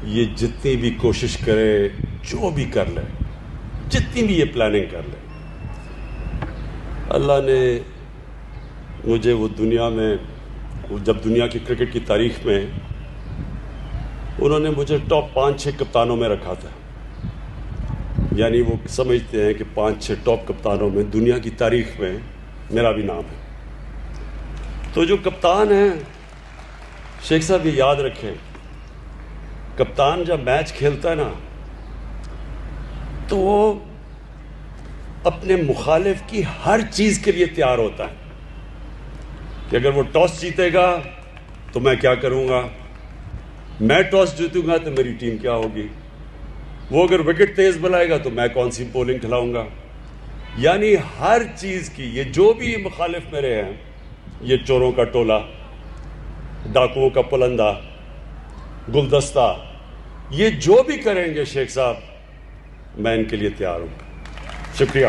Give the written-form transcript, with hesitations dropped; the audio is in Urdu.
یہ جتنی بھی کوشش کرے، جو بھی کر لے، جتنی بھی یہ پلاننگ کر لے، اللہ نے مجھے وہ دنیا میں، جب دنیا کی کرکٹ کی تاریخ میں انہوں نے مجھے ٹاپ 5-6 کپتانوں میں رکھا تھا، یعنی وہ سمجھتے ہیں کہ 5-6 ٹاپ کپتانوں میں دنیا کی تاریخ میں میرا بھی نام ہے۔ تو جو کپتان ہیں شیخ صاحب، یہ یاد رکھیں، کپتان جب میچ کھیلتا ہے نا تو وہ اپنے مخالف کی ہر چیز کے لیے تیار ہوتا ہے کہ اگر وہ ٹاس جیتے گا تو میں کیا کروں گا، میں ٹاس جیتوں گا تو میری ٹیم کیا ہوگی، وہ اگر وکٹ تیز بلائے گا تو میں کون سی بولنگ کھلاؤں گا، یعنی ہر چیز کی، یہ جو بھی مخالف میرے ہیں، یہ چوروں کا ٹولہ، ڈاکوؤں کا پلندہ، گلدستہ، یہ جو بھی کریں گے شیخ صاحب، میں ان کے لیے تیار ہوں۔ شکریہ۔